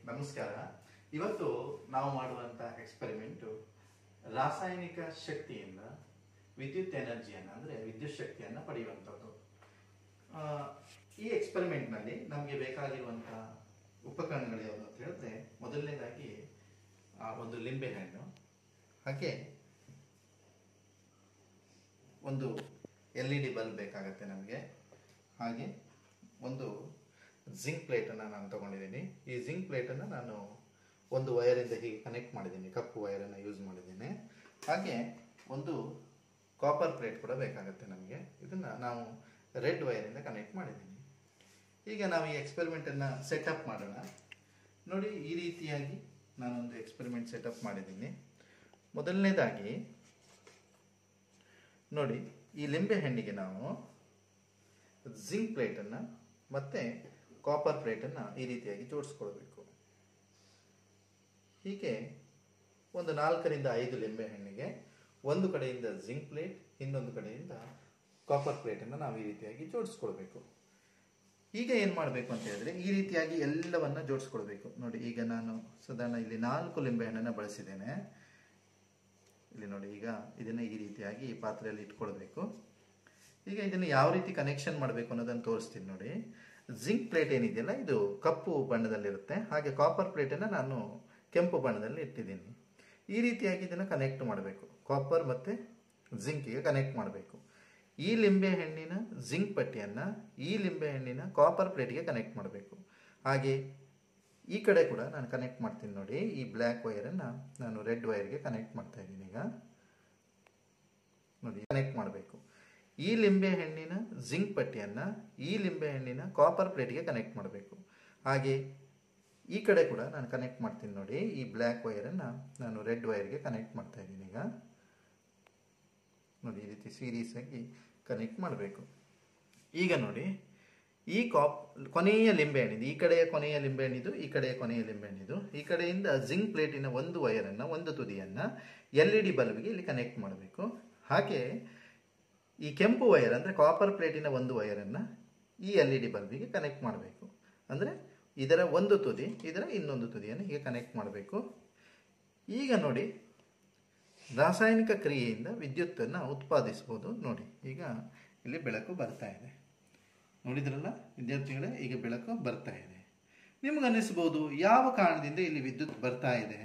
ನಮಸ್ಕಾರ. ಇವತ್ತು ನಾವು ಮಾಡುವಂತ ಎಕ್ಸ್ಪೆರಿಮೆಂಟ್ ರಾಸಾಯನಿಕ ಶಕ್ತಿಯಿಂದ ವಿದ್ಯುತ್ ಎನರ್ಜಿಯನ್ನು ಅಂದ್ರೆ ವಿದ್ಯುತ್ ಶಕ್ತಿಯನ್ನು ಪಡೆಯುವಂಥದ್ದು. ಈ ಎಕ್ಸ್ಪೆರಿಮೆಂಟ್ ನಲ್ಲಿ ನಮಗೆ ಬೇಕಾಗಿರುವಂತಹ ಉಪಕರಣಗಳು ಯಾವುದು ಅಂತ ಹೇಳಿದ್ರೆ, ಮೊದಲನೇದಾಗಿ ಒಂದು ಲಿಂಬೆ ಹಣ್ಣು, ಹಾಗೆ ಒಂದು LED ಬಲ್ಬ್ ಬೇಕಾಗತ್ತೆ ನಮಗೆ, ಹಾಗೆ ಒಂದು ಜಿಂಕ್ ಪ್ಲೇಟ್ ಅನ್ನು ನಾನು ತಗೊಂಡಿದ್ದೀನಿ. ಈ ಜಿಂಕ್ ಪ್ಲೇಟ್ ಅನ್ನು ನಾನು ಒಂದು ವೈರಿಂದ ಹೀಗೆ ಕನೆಕ್ಟ್ ಮಾಡಿದ್ದೀನಿ, ಕಪ್ಪು ವೈರನ್ನು ಯೂಸ್ ಮಾಡಿದ್ದೀನಿ. ಹಾಗೆ ಒಂದು ಕಾಪರ್ ಪ್ಲೇಟ್ ಕೂಡ ಬೇಕಾಗುತ್ತೆ ನಮಗೆ, ಇದನ್ನ ನಾವು ರೆಡ್ ವೈರಿಂದ ಕನೆಕ್ಟ್ ಮಾಡಿದ್ದೀನಿ. ಈಗ ನಾವು ಈ ಎಕ್ಸ್ಪೆರಿಮೆಂಟ್ ಅನ್ನ ಸೆಟಪ್ ಮಾಡೋಣ. ನೋಡಿ, ಈ ರೀತಿಯಾಗಿ ನಾನೊಂದು ಎಕ್ಸ್ಪೆರಿಮೆಂಟ್ ಸೆಟಪ್ ಮಾಡಿದ್ದೀನಿ. ಮೊದಲನೇದಾಗಿ ನೋಡಿ, ಈ ಲಿಂಬೆ ಹಣ್ಣಿಗೆ ನಾವು ಜಿಂಕ್ ಪ್ಲೇಟನ್ನು ಮತ್ತೆ ಕಾಪರ್ ಪ್ಲೇಟನ್ನು ಈ ರೀತಿಯಾಗಿ ಜೋಡಿಸ್ಕೊಳ್ಬೇಕು. ಹೀಗೆ ಒಂದು 4 ರಿಂದ 5 ಲಿಂಬೆ ಹಣ್ಣಿಗೆ ಒಂದು ಕಡೆಯಿಂದ ಜಿಂಕ್ ಪ್ಲೇಟ್, ಇನ್ನೊಂದು ಕಡೆಯಿಂದ ಕಾಪರ್ ಪ್ಲೇಟನ್ನು ನಾವು ಈ ರೀತಿಯಾಗಿ ಜೋಡಿಸ್ಕೊಳ್ಬೇಕು. ಈಗ ಏನು ಮಾಡಬೇಕು ಅಂತ ಹೇಳಿದ್ರೆ, ಈ ರೀತಿಯಾಗಿ ಎಲ್ಲವನ್ನ ಜೋಡಿಸ್ಕೊಳ್ಬೇಕು. ನೋಡಿ, ಈಗ ನಾನು ಸಾಧಾರಣ ಇಲ್ಲಿ 4 ಲಿಂಬೆ ಹಣ್ಣನ್ನು ಬಳಸಿದ್ದೇನೆ. ಇಲ್ಲಿ ನೋಡಿ, ಈಗ ಇದನ್ನು ಈ ರೀತಿಯಾಗಿ ಈ ಪಾತ್ರೆಯಲ್ಲಿ ಇಟ್ಕೊಳ್ಬೇಕು. ಈಗ ಇದನ್ನು ಯಾವ ರೀತಿ ಕನೆಕ್ಷನ್ ಮಾಡಬೇಕು ಅನ್ನೋದನ್ನು ತೋರಿಸ್ತೀನಿ ನೋಡಿ. ಜಿಂಕ್ ಪ್ಲೇಟ್ ಏನಿದೆಯಲ್ಲ, ಇದು ಕಪ್ಪು ಬಣ್ಣದಲ್ಲಿರುತ್ತೆ, ಹಾಗೆ ಕಾಪರ್ ಪ್ಲೇಟನ್ನು ನಾನು ಕೆಂಪು ಬಣ್ಣದಲ್ಲಿ ಇಟ್ಟಿದ್ದೀನಿ. ಈ ರೀತಿಯಾಗಿ ಇದನ್ನು ಕನೆಕ್ಟ್ ಮಾಡಬೇಕು, ಕಾಪರ್ ಮತ್ತು ಜಿಂಕಿಗೆ ಕನೆಕ್ಟ್ ಮಾಡಬೇಕು. ಈ ಲಿಂಬೆ ಹಣ್ಣಿನ ಜಿಂಕ್ ಪಟ್ಟಿಯನ್ನು ಈ ಲಿಂಬೆ ಹಣ್ಣಿನ ಕಾಪರ್ ಪ್ಲೇಟ್ಗೆ ಕನೆಕ್ಟ್ ಮಾಡಬೇಕು. ಹಾಗೆ ಈ ಕಡೆ ಕೂಡ ನಾನು ಕನೆಕ್ಟ್ ಮಾಡ್ತೀನಿ ನೋಡಿ. ಈ ಬ್ಲ್ಯಾಕ್ ವೈರನ್ನು ನಾನು ರೆಡ್ ವೈರ್ಗೆ ಕನೆಕ್ಟ್ ಮಾಡ್ತಾ ಇದ್ದೀನಿ. ಈಗ ನೋಡಿ, ಕನೆಕ್ಟ್ ಮಾಡಬೇಕು. ಈ ಲಿಂಬೆ ಹಣ್ಣಿನ ಜಿಂಕ್ ಪಟ್ಟಿಯನ್ನು ಈ ಲಿಂಬೆ ಹಣ್ಣಿನ ಕಾಪರ್ ಪ್ಲೇಟ್ಗೆ ಕನೆಕ್ಟ್ ಮಾಡಬೇಕು. ಹಾಗೆ ಈ ಕಡೆ ಕೂಡ ನಾನು ಕನೆಕ್ಟ್ ಮಾಡ್ತೀನಿ ನೋಡಿ. ಈ ಬ್ಲ್ಯಾಕ್ ವೈರನ್ನು ನಾನು ರೆಡ್ ವೈರ್ಗೆ ಕನೆಕ್ಟ್ ಮಾಡ್ತಾ ಇದ್ದೀನಿ. ಈಗ ನೋಡಿ, ಈ ರೀತಿ ಸೀರೀಸ್ ಆಗಿ ಕನೆಕ್ಟ್ ಮಾಡಬೇಕು. ಈಗ ನೋಡಿ, ಈ ಕೊನೆಯ ಲಿಂಬೆ ಹಣ್ಣಿದು, ಈ ಕಡೆಯ ಕೊನೆಯ ಲಿಂಬೆ ಹಣ್ಣಿದು, ಈ ಕಡೆಯ ಕೊನೆಯ ಲಿಂಬೆ ಹಣ್ಣಿದು, ಈ ಕಡೆಯಿಂದ ಜಿಂಕ್ ಪ್ಲೇಟಿನ ಒಂದು ವೈರನ್ನು, ಒಂದು ತುದಿಯನ್ನು LED ಬಲ್ಬ್ಗೆ ಇಲ್ಲಿ ಕನೆಕ್ಟ್ ಮಾಡಬೇಕು. ಹಾಗೆ ಈ ಕೆಂಪು ವೈರ್ ಅಂದರೆ ಕಾಪರ್ ಪ್ಲೇಟಿನ ಒಂದು ವೈರನ್ನು ಈ LED ಬಲ್ಬಿಗೆ ಕನೆಕ್ಟ್ ಮಾಡಬೇಕು. ಅಂದರೆ ಇದರ ಒಂದು ತುದಿ, ಇದರ ಇನ್ನೊಂದು ತುದಿಯನ್ನು ಹೀಗೆ ಕನೆಕ್ಟ್ ಮಾಡಬೇಕು. ಈಗ ನೋಡಿ, ರಾಸಾಯನಿಕ ಕ್ರಿಯೆಯಿಂದ ವಿದ್ಯುತ್ತನ್ನು ಉತ್ಪಾದಿಸಬಹುದು. ನೋಡಿ, ಈಗ ಇಲ್ಲಿ ಬೆಳಕು ಬರ್ತಾ ಇದೆ, ನೋಡಿದ್ರಲ್ಲ ವಿದ್ಯಾರ್ಥಿಗಳೇ, ಈಗ ಬೆಳಕು ಬರ್ತಾ ಇದೆ. ನಿಮಗನ್ನಿಸ್ಬೋದು, ಯಾವ ಕಾರಣದಿಂದ ಇಲ್ಲಿ ವಿದ್ಯುತ್ ಬರ್ತಾ ಇದೆ,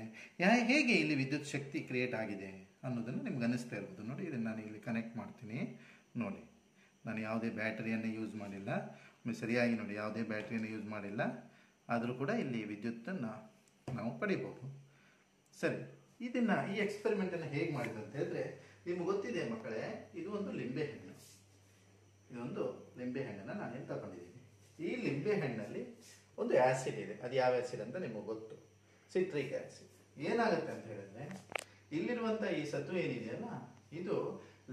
ಹೇಗೆ ಇಲ್ಲಿ ವಿದ್ಯುತ್ ಶಕ್ತಿ ಕ್ರಿಯೇಟ್ ಆಗಿದೆ ಅನ್ನೋದನ್ನು ನಿಮ್ಗೆ ಅನ್ನಿಸ್ತಾ ಇರ್ಬೋದು. ನೋಡಿ, ಇದನ್ನು ನಾನು ಇಲ್ಲಿ ಕನೆಕ್ಟ್ ಮಾಡ್ತೀನಿ. ನೋಡಿ, ನಾನು ಯಾವುದೇ ಬ್ಯಾಟರಿಯನ್ನು ಯೂಸ್ ಮಾಡಿಲ್ಲ, ಸರಿಯಾಗಿ ನೋಡಿ, ಯಾವುದೇ ಬ್ಯಾಟರಿಯನ್ನು ಯೂಸ್ ಮಾಡಿಲ್ಲ, ಆದರೂ ಕೂಡ ಇಲ್ಲಿ ವಿದ್ಯುತ್ತನ್ನು ನಾವು ಪಡಿಬೋದು. ಸರಿ, ಇದನ್ನು ಈ ಎಕ್ಸ್ಪೆರಿಮೆಂಟನ್ನು ಹೇಗೆ ಮಾಡಿದೆ ಅಂತ ಹೇಳಿದ್ರೆ, ನಿಮ್ಗೆ ಗೊತ್ತಿದೆ ಮಕ್ಕಳೇ, ಇದು ಒಂದು ಲಿಂಬೆ ಹಣ್ಣು. ಇದೊಂದು ಲಿಂಬೆ ಹಣ್ಣನ್ನು ನಾನೇನು ತಗೊಂಡಿದ್ದೀನಿ. ಈ ಲಿಂಬೆ ಹಣ್ಣಲ್ಲಿ ಒಂದು ಆ್ಯಸಿಡ್ ಇದೆ. ಅದು ಯಾವ ಆ್ಯಸಿಡ್ ಅಂತ ನಿಮಗೆ ಗೊತ್ತು, ಸಿಟ್ರಿಕ್ ಆ್ಯಸಿಡ್. ಏನಾಗುತ್ತೆ ಅಂತ ಹೇಳಿದ್ರೆ, ಇಲ್ಲಿರುವಂಥ ಈ ಸತು ಏನಿದೆಯಲ್ಲ, ಇದು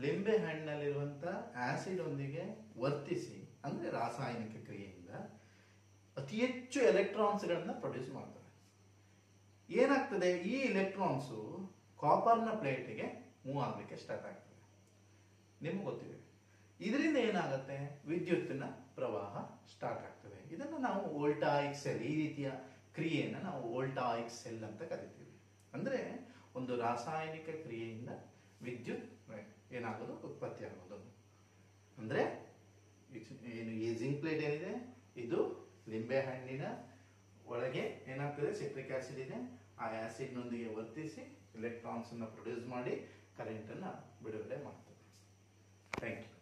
ಲಿಂಬೆ ಹಣ್ಣಲ್ಲಿರುವಂಥ ಆ್ಯಸಿಡ್ ಒಂದಿಗೆ ವರ್ತಿಸಿ, ಅಂದರೆ ರಾಸಾಯನಿಕ ಕ್ರಿಯೆಯಿಂದ ಅತಿ ಹೆಚ್ಚು ಎಲೆಕ್ಟ್ರಾನ್ಸ್ಗಳನ್ನ ಪ್ರೊಡ್ಯೂಸ್ ಮಾಡ್ತವೆ. ಏನಾಗ್ತದೆ, ಈ ಎಲೆಕ್ಟ್ರಾನ್ಸು ಕಾಪರ್ನ ಪ್ಲೇಟಿಗೆ ಮೂವ್ ಆಗಲಿಕ್ಕೆ ಸ್ಟಾರ್ಟ್ ಆಗ್ತದೆ. ನಿಮ್ಗೆ ಗೊತ್ತಿದೆ, ಇದರಿಂದ ಏನಾಗುತ್ತೆ, ವಿದ್ಯುತ್ತಿನ ಪ್ರವಾಹ ಸ್ಟಾರ್ಟ್ ಆಗ್ತದೆ. ಇದನ್ನು ನಾವು ವೋಲ್ಟಾಯಿಕ್ ಸೆಲ್, ಈ ರೀತಿಯ ಕ್ರಿಯೆಯನ್ನು ನಾವು ವೋಲ್ಟಾಯಿಕ್ ಸೆಲ್ ಅಂತ ಕರಿತೀವಿ. ಅಂದರೆ ಒಂದು ರಾಸಾಯನಿಕ ಕ್ರಿಯೆಯಿಂದ ವಿದ್ಯುತ್ ಏನಾಗೋದು, ಉತ್ಪತ್ತಿ ಆಗೋದು. ಅಂದರೆ ಏನು, ಈ ಜಿಂಕ್ ಪ್ಲೇಟ್ ಏನಿದೆ, ಇದು ಲಿಂಬೆ ಹಣ್ಣಿನ ಒಳಗೆ ಏನಾಗ್ತದೆ, ಸಿಟ್ರಿಕ್ ಆಸಿಡ್ ಇದೆ. ಆ ಆಸಿಡ್ನೊಂದಿಗೆ ವರ್ತಿಸಿ ಎಲೆಕ್ಟ್ರಾನ್ಸ್ ಅನ್ನು ಪ್ರೊಡ್ಯೂಸ್ ಮಾಡಿ ಕರೆಂಟನ್ನು ಬಿಡುಗಡೆ ಮಾಡ್ತದೆ. Thank you.